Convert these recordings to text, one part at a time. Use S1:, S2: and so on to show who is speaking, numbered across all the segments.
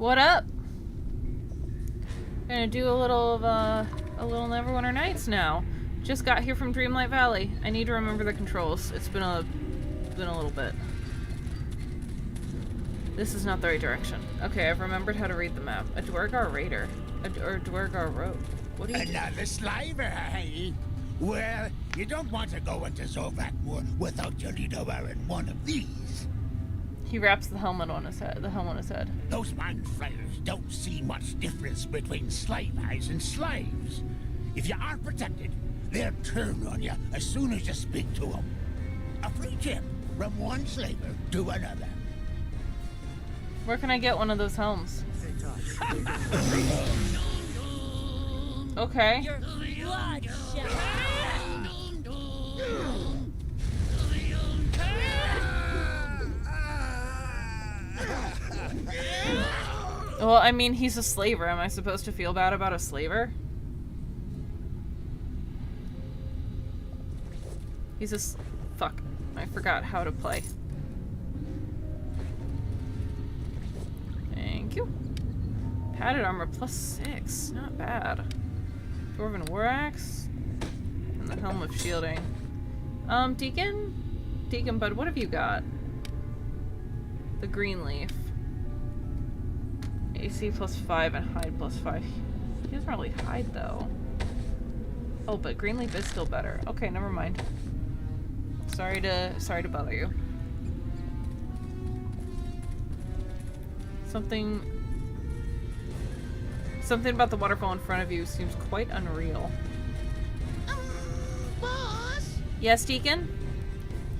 S1: What up? Gonna do a little Neverwinter Nights now. Just got here from Dreamlight Valley. I need to remember the controls. It's been a little bit. This is not the right direction. Okay, I've remembered how to read the map. A Dwargar Raider. Or Dwargar Road. What do you do?
S2: Another sliver, hey? Well, you don't want to go into Zovak'Mur without your leader wearing one of these.
S1: He wraps the helmet on his head.
S2: Those mind flayers don't see much difference between slave eyes and slaves. If you aren't protected, they'll turn on you as soon as you speak to them. A free tip from one slaver to another.
S1: Where can I get one of those helms? Okay.
S3: Your blood shall...
S1: Well, I mean, he's a slaver. Am I supposed to feel bad about a slaver? He's a fuck. I forgot how to play. Thank you. Padded armor +6. Not bad. Dwarven war axe. And the helm of shielding. Deacon bud, what have you got? The green leaf. AC +5 and hide +5. He doesn't really hide though. Oh, but green leaf is still better. Okay, never mind. Sorry to bother you. Something about the waterfall in front of you seems quite unreal.
S3: Boss?
S1: Yes, Deacon?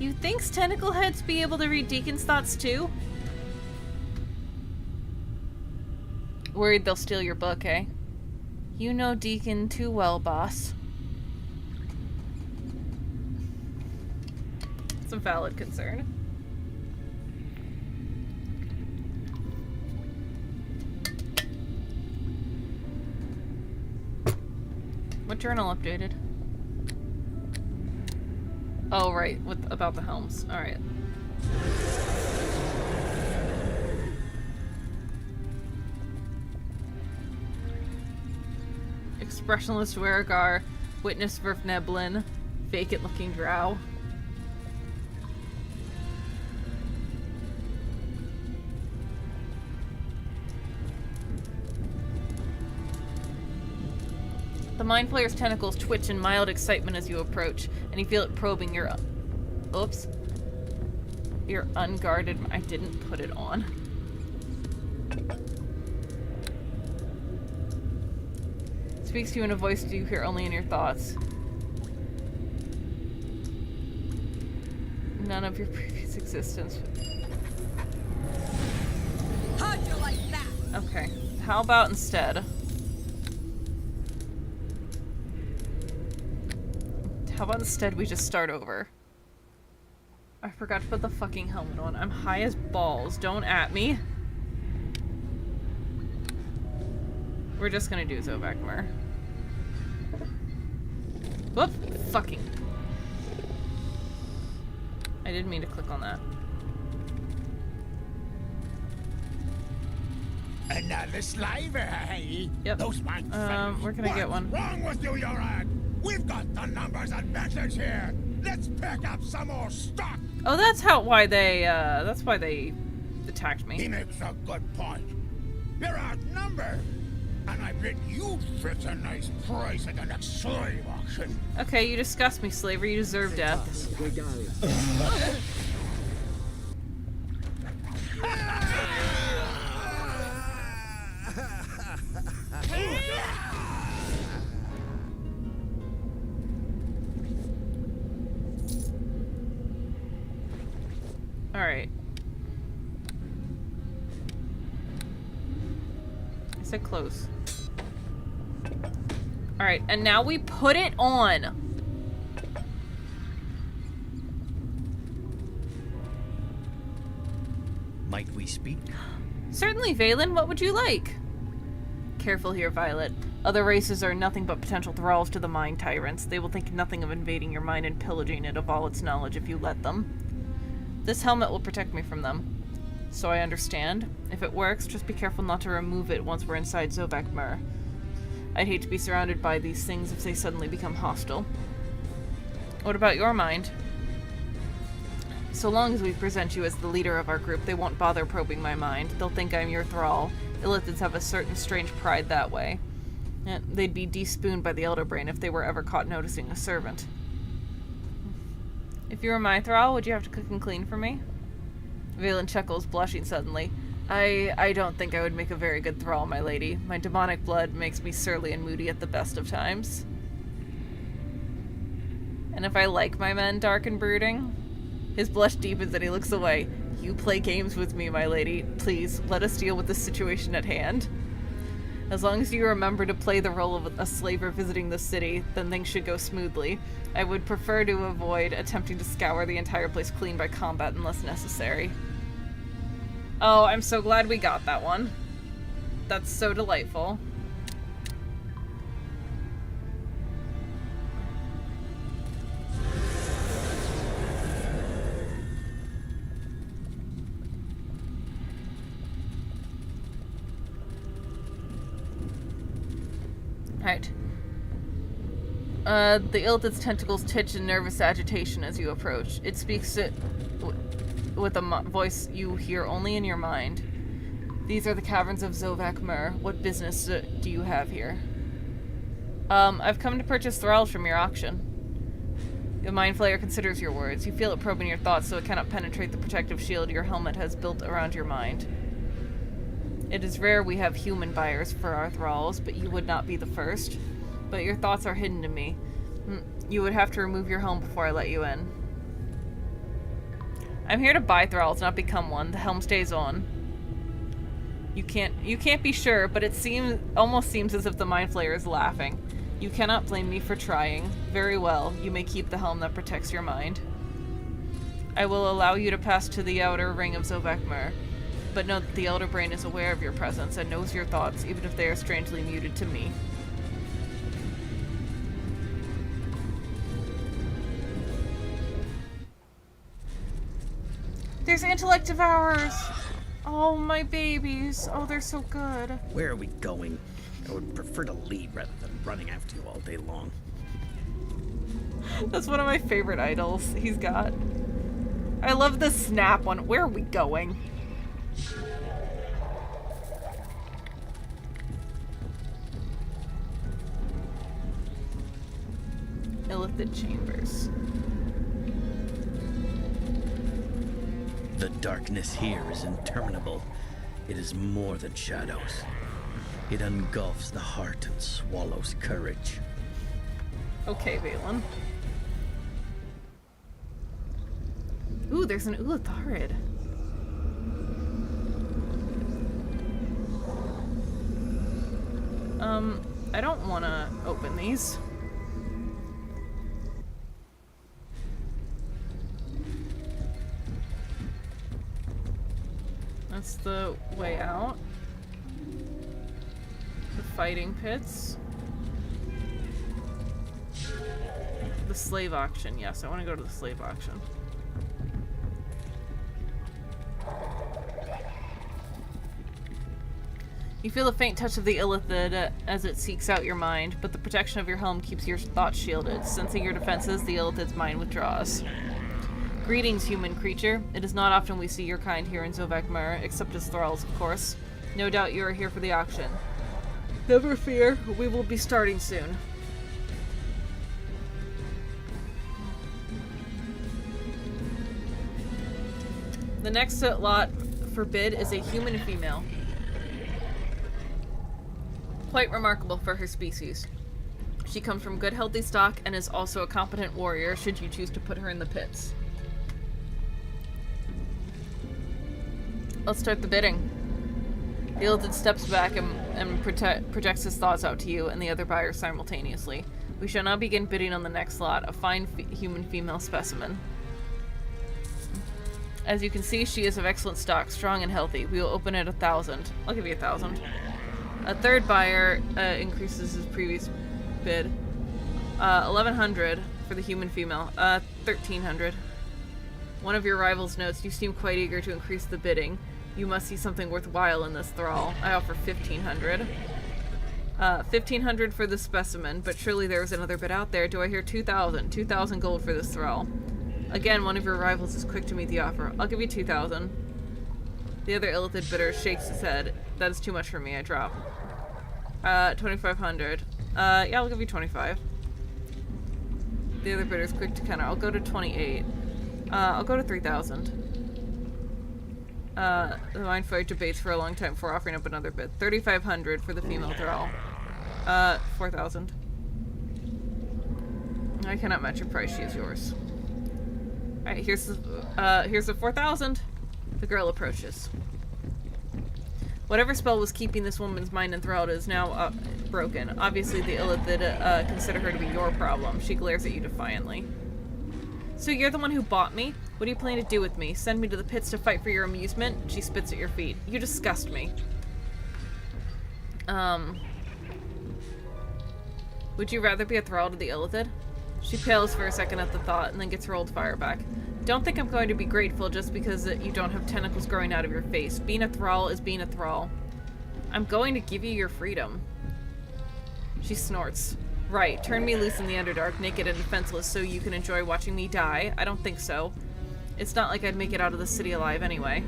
S1: You think tentacle heads be able to read Deacon's thoughts too? Worried they'll steal your book, eh? You know Deacon too well, boss. It's a valid concern. What journal updated? Oh, right, about the helms. Alright. Expressionless Dwargar, Witness Verfneblin, Vacant Looking Drow. The Mind Flayer's tentacles twitch in mild excitement as you approach, and you feel it probing your... Oops. Your unguarded... I didn't put it on. Speaks to you in a voice you hear only in your thoughts. None of your previous existence.
S3: How'd you like that?
S1: Okay. How about instead? How about instead we just start over? I forgot to put the fucking helmet on. I'm high as balls. Don't at me. We're just gonna do Zovak'Mur. Whoop! Fucking. I didn't mean to click on that.
S2: Another sliver, hey?
S1: Yep.
S2: Those mind flayers.
S1: Where can I get one?
S2: What's wrong with you, Yorag? We've got the numbers advantage here. Let's pick up some more stock.
S1: Oh, that's why they attacked me.
S2: He makes a good point. You're outnumbered. And I bet you fit a nice price at the next slave auction.
S1: Okay, you disgust me, slaver. You deserve death. Alright. I said close. Alright, and now we put it on!
S4: Might we speak?
S1: Certainly, Valen. What would you like? Careful here, Violet. Other races are nothing but potential thralls to the Mind Tyrants. They will think nothing of invading your mind and pillaging it of all its knowledge if you let them. This helmet will protect me from them. so I understand. If it works, just be careful not to remove it once we're inside Zovak'Mur. I'd hate to be surrounded by these things if they suddenly become hostile. What about your mind? So long as we present you as the leader of our group, they won't bother probing my mind. They'll think I'm your thrall. Illithids have a certain strange pride that way. They'd be despooned by the Elder Brain if they were ever caught noticing a servant. If you were my thrall, would you have to cook and clean for me? Valen chuckles, blushing suddenly. I don't think I would make a very good thrall, my lady. My demonic blood makes me surly and moody at the best of times. And if I like my men dark and brooding? His blush deepens and he looks away. You play games with me, my lady. Please, let us deal with the situation at hand. As long as you remember to play the role of a slaver visiting the city, then things should go smoothly. I would prefer to avoid attempting to scour the entire place clean by combat unless necessary. Oh, I'm so glad we got that one. That's so delightful. Right. The Illithid's tentacles twitch in nervous agitation as you approach. It speaks with a voice you hear only in your mind. These are the caverns of Zovak'Mur. What business do you have here? I've come to purchase thralls from your auction. The Mind Flayer considers your words. You feel it probing your thoughts so it cannot penetrate the protective shield your helmet has built around your mind. It is rare we have human buyers for our thralls, but you would not be the first. But your thoughts are hidden to me. You would have to remove your helm before I let you in. I'm here to buy thralls, not become one. The helm stays on. You can't be sure, but it almost seems as if the Mind Flayer is laughing. You cannot blame me for trying. Very well, you may keep the helm that protects your mind. I will allow you to pass to the outer ring of Zovak'Mur. But know that the Elder Brain is aware of your presence and knows your thoughts, even if they are strangely muted to me. There's intellect devourers! Oh, my babies. Oh, they're so good.
S4: Where are we going? I would prefer to lead rather than running after you all day long.
S1: That's one of my favorite idols he's got. I love the snap one. Where are we going? Illithid chambers.
S4: The darkness here is interminable. It is more than shadows. It engulfs the heart and swallows courage.
S1: Okay, Valen. Ooh, there's an Ulatharid. I don't want to open these. That's the way out. The fighting pits. The slave auction. Yes, I want to go to the slave auction. You feel a faint touch of the Illithid as it seeks out your mind, but the protection of your helm keeps your thoughts shielded. Sensing your defenses, the Illithid's mind withdraws. Greetings, human creature. It is not often we see your kind here in Zovak'Mur, except as thralls, of course. No doubt you are here for the auction. Never fear, we will be starting soon. The next lot for bid is a human female. Quite remarkable for her species. She comes from good, healthy stock and is also a competent warrior should you choose to put her in the pits. Let's start the bidding. The Illithid steps back and projects his thoughts out to you and the other buyers simultaneously. We shall now begin bidding on the next lot, a fine human female specimen. As you can see, she is of excellent stock, strong and healthy. We will open at 1,000. I'll give you 1,000. A third buyer increases his previous bid. 1,100 for the human female. 1,300. One of your rivals notes, you seem quite eager to increase the bidding. You must see something worthwhile in this thrall. I offer 1,500. 1,500 for the specimen, but surely there is another bid out there. Do I hear 2,000? 2,000 gold for this thrall. Again, one of your rivals is quick to meet the offer. I'll give you 2,000. The other illithid bidder shakes his head. That is too much for me. I drop. 2,500. Yeah, I'll give you 25. The other bidder's quick to counter. I'll go to 28. I'll go to 3,000. The mind flayer debates for a long time before offering up another bid. 3,500 for the female thrall. 4,000. I cannot match your price. She is yours. Alright, here's the 4,000. The girl approaches. Whatever spell was keeping this woman's mind enthralled is now broken. Obviously, the illithid consider her to be your problem. She glares at you defiantly. So you're the one who bought me? What do you plan to do with me? Send me to the pits to fight for your amusement? She spits at your feet. You disgust me. Would you rather be a thrall to the illithid? She pales for a second at the thought and then gets her old fire back. Don't think I'm going to be grateful just because you don't have tentacles growing out of your face. Being a thrall is being a thrall. I'm going to give you your freedom. She snorts. Right, turn me loose in the Underdark, naked and defenseless, so you can enjoy watching me die? I don't think so. It's not like I'd make it out of the city alive anyway.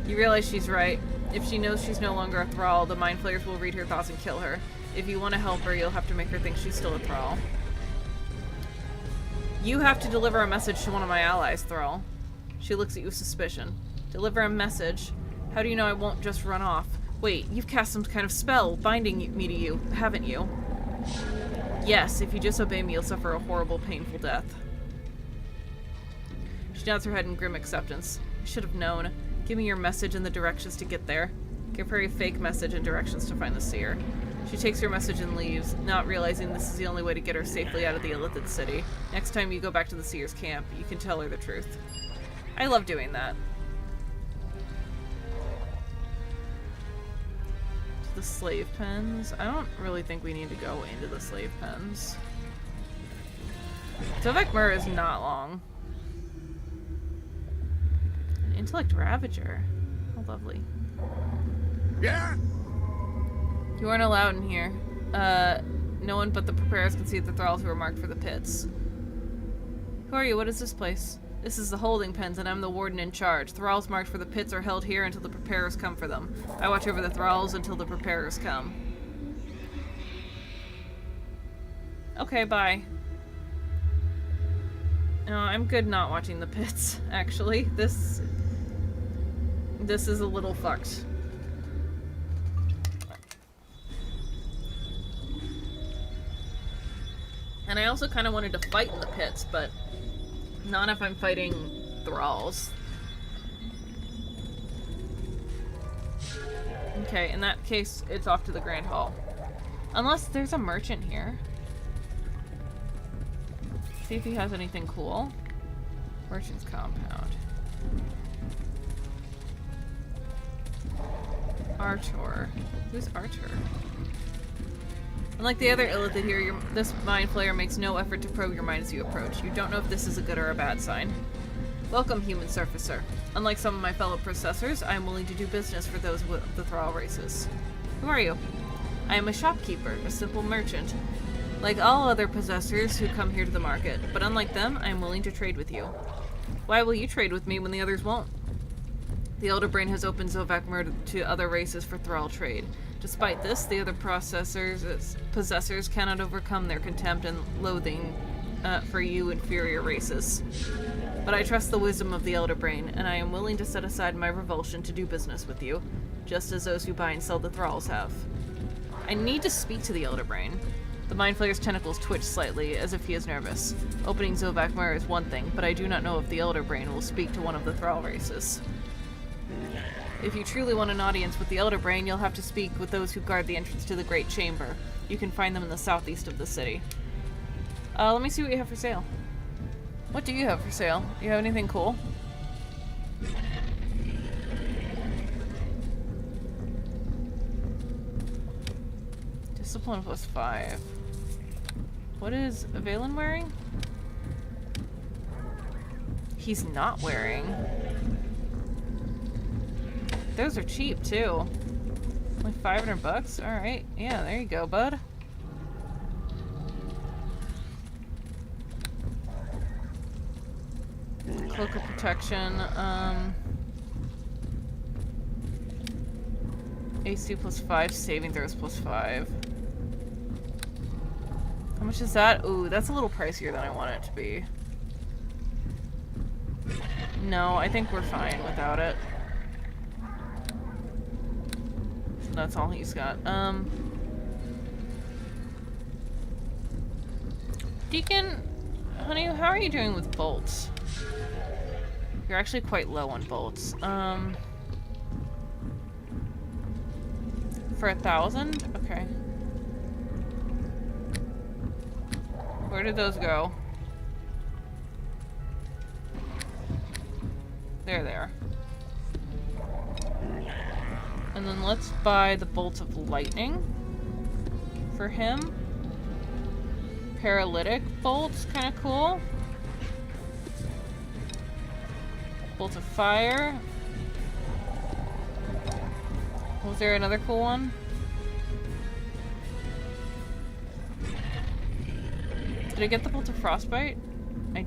S1: You realize she's right. If she knows she's no longer a thrall, the mind flayers will read her thoughts and kill her. If you want to help her, you'll have to make her think she's still a thrall. You have to deliver a message to one of my allies, thrall. She looks at you with suspicion. Deliver a message? How do you know I won't just run off? Wait, you've cast some kind of spell binding me to you, haven't you? Yes, if you disobey me, you'll suffer a horrible, painful death. She nods her head in grim acceptance. I should have known. Give me your message and the directions to get there. Give her a fake message and directions to find the seer. She takes her message and leaves, not realizing this is the only way to get her safely out of the illithid city. Next time you go back to the seer's camp, you can tell her the truth. I love doing that. The slave pens. I don't really think we need to go into the slave pens. Zovak'Mur is not long. An intellect ravager. How lovely.
S2: Yeah?
S1: You aren't allowed in here. No one but the preparers can see the thralls who are marked for the pits. Who are you? What is this place? This is the holding pens, and I'm the warden in charge. Thralls marked for the pits are held here until the preparers come for them. I watch over the thralls until the preparers come. Okay, bye. No, I'm good not watching the pits, actually. This is a little fucked. And I also kind of wanted to fight in the pits, but not if I'm fighting thralls. Okay, in that case, it's off to the Grand Hall. Unless there's a merchant here. See if he has anything cool. Merchant's compound. Archer. Who's Archer? Unlike the other illithid here, this mind flayer makes no effort to probe your mind as you approach. You don't know if this is a good or a bad sign. Welcome, human surfacer. Unlike some of my fellow processors, I am willing to do business for those with the thrall races. Who are you? I am a shopkeeper, a simple merchant. Like all other possessors who come here to the market, but unlike them, I am willing to trade with you. Why will you trade with me when the others won't? The Elder Brain has opened Zovak'Mur to other races for thrall trade. Despite this, the other possessors cannot overcome their contempt and loathing for you inferior races. But I trust the wisdom of the Elder Brain, and I am willing to set aside my revulsion to do business with you, just as those who buy and sell the thralls have. I need to speak to the Elder Brain. The Mind Flayer's tentacles twitch slightly, as if he is nervous. Opening Zovak'Mur is one thing, but I do not know if the Elder Brain will speak to one of the thrall races. If you truly want an audience with the Elder Brain, you'll have to speak with those who guard the entrance to the Great Chamber. You can find them in the southeast of the city. Let me see what you have for sale. What do you have for sale? Do you have anything cool? Discipline +5. What is Valen wearing? He's not wearing. Those are cheap too. Only 500 bucks? Alright. Yeah, there you go, bud. Cloak of protection. AC plus 5, saving throws plus 5. How much is that? Ooh, that's a little pricier than I want it to be. No, I think we're fine without it. That's all he's got. Deacon, honey, how are you doing with bolts? You're actually quite low on bolts. For 1,000? Okay. Where did those go? There they are. And then let's buy the bolts of lightning for him. Paralytic bolts, kind of cool. Bolt of fire. Was there another cool one? Did I get the bolt of frostbite? I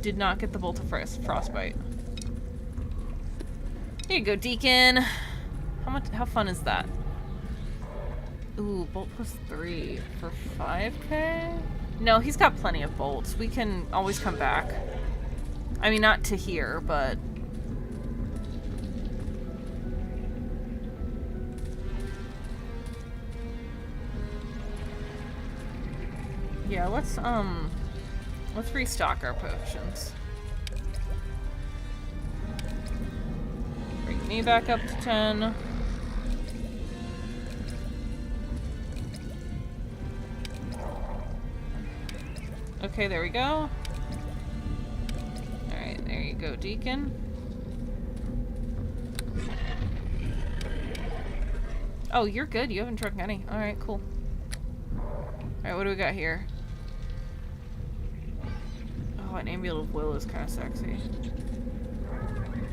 S1: did not get the bolt of frostbite. Here you go, Deacon. How fun is that? Ooh, bolt plus 3 for 5k? No, he's got plenty of bolts. We can always come back. I mean, not to here, but... yeah, let's restock our potions. Bring me back up to 10. Okay, there we go. Alright, there you go, Deacon. Oh, you're good. You haven't drunk any. Alright, cool. Alright, what do we got here? Oh, an amulet of will is kind of sexy.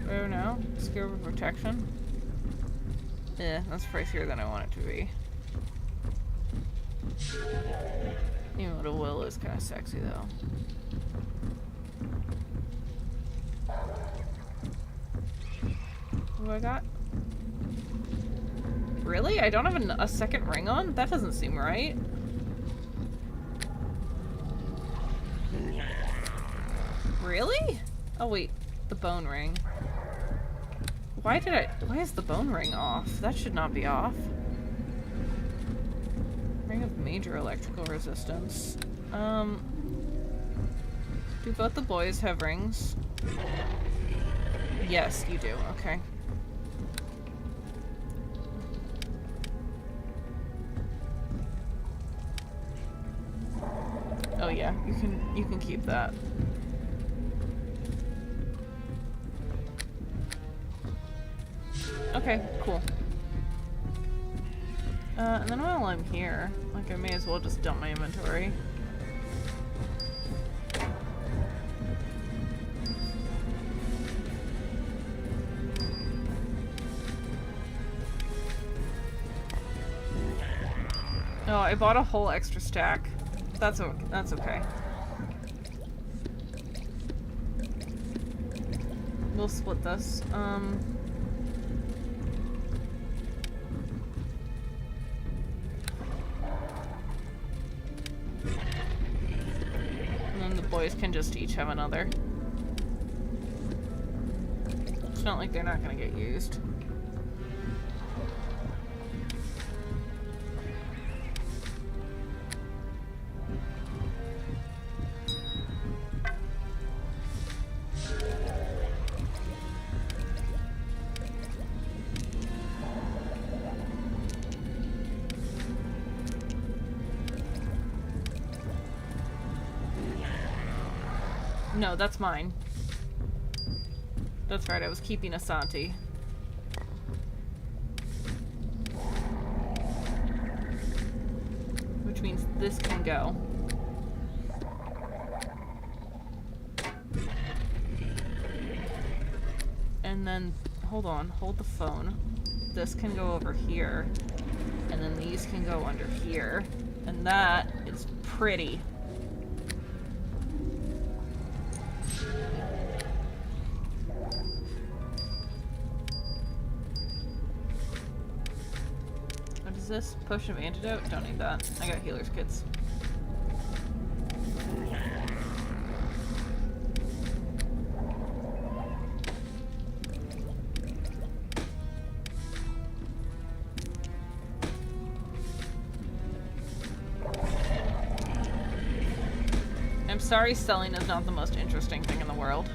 S1: Oh no. Skill of protection. Yeah, that's pricier than I want it to be. Amulet of will is kind of sexy though. What do I got? Really? I don't have a second ring on? That doesn't seem right. Really? Oh wait, the bone ring. Why is the bone ring off? That should not be off. Ring of major electrical resistance. Do both the boys have rings? Yes, you do. Okay. Oh yeah, you can keep that. Okay, cool. And then while I'm here, like I may as well just dump my inventory. Oh, I bought a whole extra stack. That's okay. We'll split this. Boys can just each have another. It's not like they're not gonna get used. No, that's mine. That's right, I was keeping Asante. Which means this can go. And then hold on. Hold the phone. This can go over here. And then these can go under here. And that is pretty. What is this? Potion of antidote? Don't need that. I got healer's kits. I'm sorry, selling is not the most interesting thing in the world.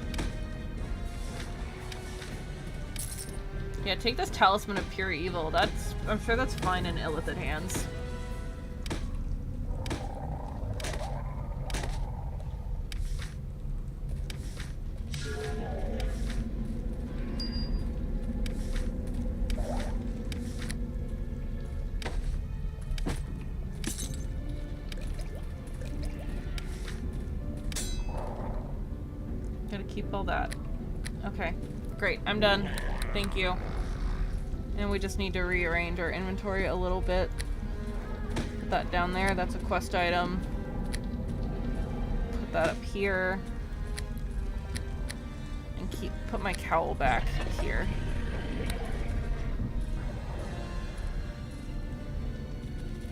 S1: Yeah, take this talisman of pure evil. I'm sure that's fine in illicit hands. Gotta keep all that. Okay, great. I'm done. Thank you. And we just need to rearrange our inventory a little bit. Put that down there. That's a quest item. Put that up here. And put my cowl back here.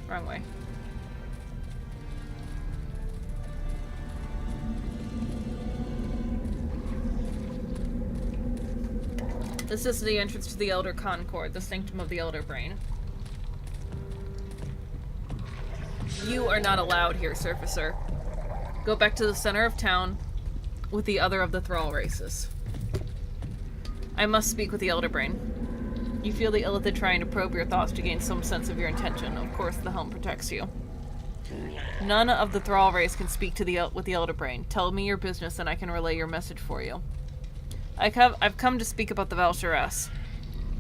S1: Wrong way. This is the entrance to the Elder Concord, the Sanctum of the Elder Brain. You are not allowed here, Surfacer. Go back to the center of town with the other of the Thrall races. I must speak with the Elder Brain. You feel the Illithid trying to probe your thoughts to gain some sense of your intention. Of course, the helm protects you. None of the Thrall race can speak to with the Elder Brain. Tell me your business and I can relay your message for you. I've come to speak about the Val'sharess.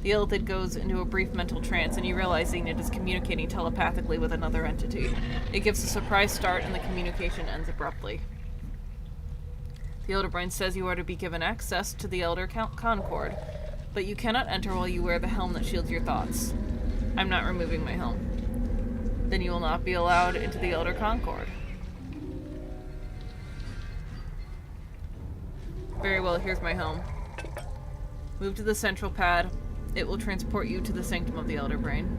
S1: The Illithid goes into a brief mental trance and you realizing it is communicating telepathically with another entity. It gives a surprise start and the communication ends abruptly. The Elder Brain says you are to be given access to the Elder Concord, but you cannot enter while you wear the helm that shields your thoughts. I'm not removing my helm. Then you will not be allowed into the Elder Concord. Very well, here's my helm. Move to the central pad. It will transport you to the Sanctum of the Elder Brain.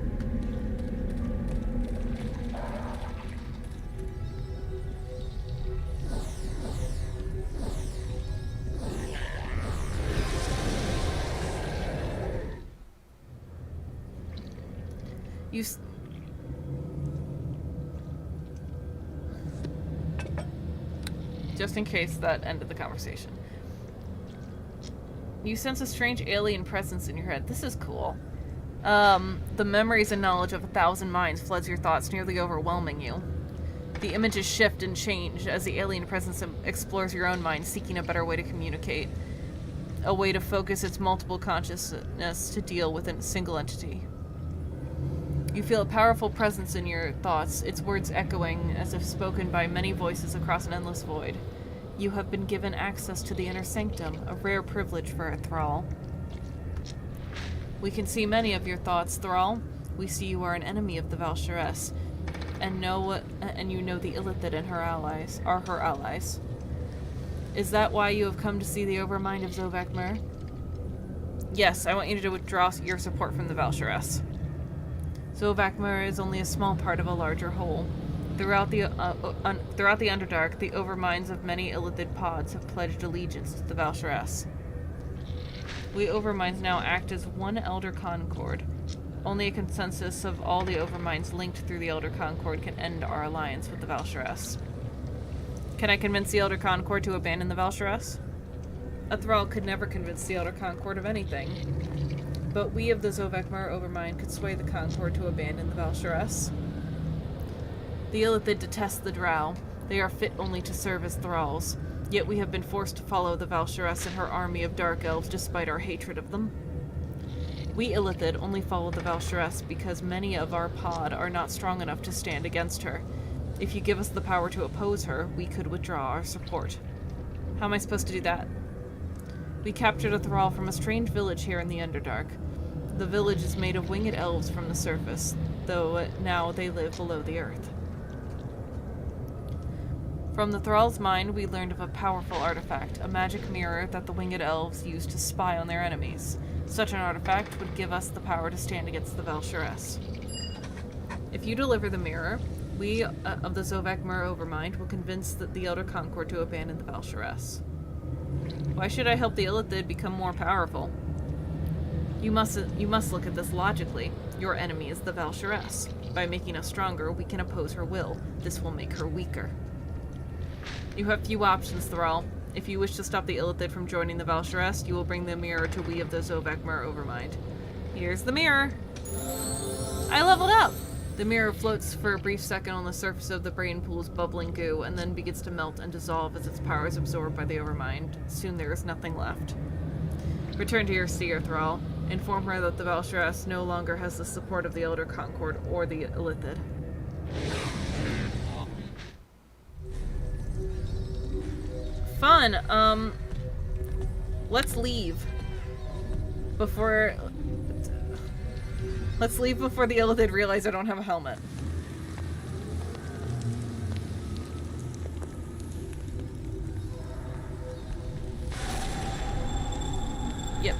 S1: Just in case that ended the conversation. You sense a strange alien presence in your head. This is cool. The memories and knowledge of 1,000 minds floods your thoughts, nearly overwhelming you. The images shift and change as the alien presence explores your own mind, seeking a better way to communicate. A way to focus its multiple consciousness to deal with a single entity. You feel a powerful presence in your thoughts, its words echoing as if spoken by many voices across an endless void. You have been given access to the inner sanctum, a rare privilege for a Thrall. We can see many of your thoughts, Thrall. We see you are an enemy of the Val'sharess, and you know the Illithid and her allies are her allies. Is that why you have come to see the overmind of Zovak'Mur? Yes, I want you to withdraw your support from the Val'sharess. Zovak'Mur is only a small part of a larger whole. Throughout the Underdark, the overminds of many Illithid pods have pledged allegiance to the Val'sharess. We overminds now act as one Elder Concord. Only a consensus of all the overminds linked through the Elder Concord can end our alliance with the Val'sharess. Can I convince the Elder Concord to abandon the Val'sharess? A Thrall could never convince the Elder Concord of anything. But we of the Zovak'Mur overmind could sway the Concord to abandon the Val'sharess. The Illithid detest the Drow. They are fit only to serve as thralls. Yet we have been forced to follow the Val'sharess and her army of Dark Elves despite our hatred of them. We Illithid only follow the Val'sharess because many of our pod are not strong enough to stand against her. If you give us the power to oppose her, we could withdraw our support. How am I supposed to do that? We captured a thrall from a strange village here in the Underdark. The village is made of winged elves from the surface, though now they live below the earth. From the thrall's mind, we learned of a powerful artifact, a magic mirror that the winged elves used to spy on their enemies. Such an artifact would give us the power to stand against the Val'Sharess. If you deliver the mirror, we of the Zovak'Mur Overmind will convince the Elder Concord to abandon the Val'Sharess. Why should I help the Illithid become more powerful? You must look at this logically. Your enemy is the Val'Sharess. By making us stronger, we can oppose her will. This will make her weaker. You have few options, Thrall. If you wish to stop the Illithid from joining the Val'Sharess, you will bring the mirror to we of the Zovak'Mur Overmind. Here's the mirror. I leveled up! The mirror floats for a brief second on the surface of the brain pool's bubbling goo, and then begins to melt and dissolve as its power is absorbed by the Overmind. Soon there is nothing left. Return to your seer, Thrall. Inform her that the Val'Sharess no longer has the support of the Elder Concord or the Illithid. Fun. Let's leave. Let's leave before the Illithid realize I don't have a helmet. Yep.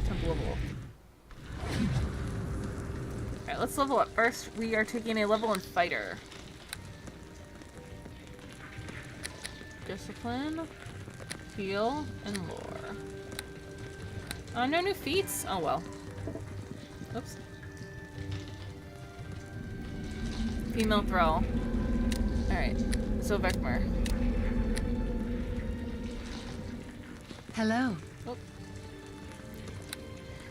S1: Time to level up. Alright, let's level up. First, we are taking a level in Fighter. Discipline, heal, and lore. No new feats? Oh well. Oops. Female Thrall. Alright, Zovak'Mur.
S5: Hello.
S1: Oh.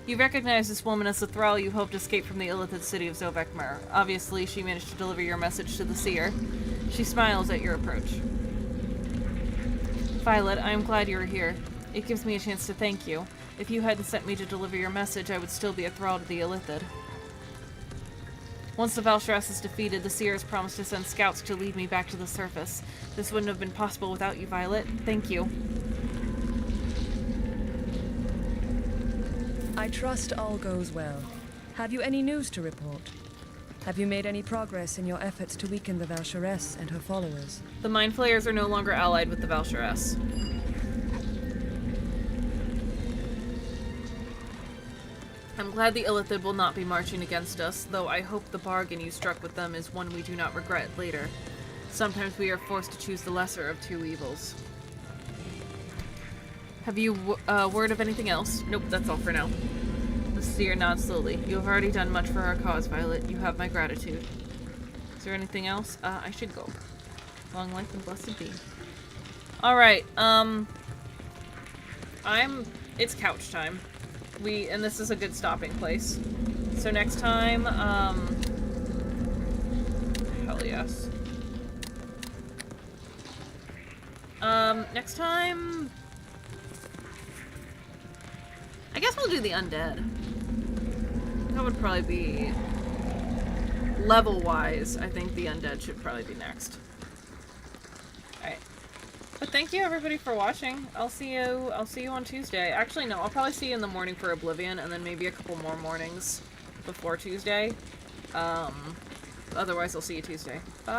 S1: You recognize this woman as the Thrall you helped escape from the Illithid city of Zovak'Mur. Obviously, she managed to deliver your message to the Seer. She smiles at your approach. Violet, I am glad you are here. It gives me a chance to thank you. If you hadn't sent me to deliver your message, I would still be a thrall to the Illithid. Once the Val'Sharess is defeated, the Seer has promised to send scouts to lead me back to the surface. This wouldn't have been possible without you, Violet. Thank you.
S5: I trust all goes well. Have you any news to report? Have you made any progress in your efforts to weaken the Val'Sharess and her followers?
S1: The Mind Flayers are no longer allied with the Val'Sharess. I'm glad the Illithid will not be marching against us, though I hope the bargain you struck with them is one we do not regret later. Sometimes we are forced to choose the lesser of two evils. Have you word of anything else? Nope, that's all for now. The Seer nods slowly. You have already done much for our cause, Violet. You have my gratitude. Is there anything else? I should go. Long life and blessed be. Alright, it's couch time. And this is a good stopping place. So next time, hell yes. Next time, I guess we'll do the undead. That would probably be, level-wise, I think the undead should probably be next. Alright. But thank you everybody for watching. I'll see you on Tuesday. Actually no, I'll probably see you in the morning for Oblivion and then maybe a couple more mornings before Tuesday. Otherwise I'll see you Tuesday. Bye.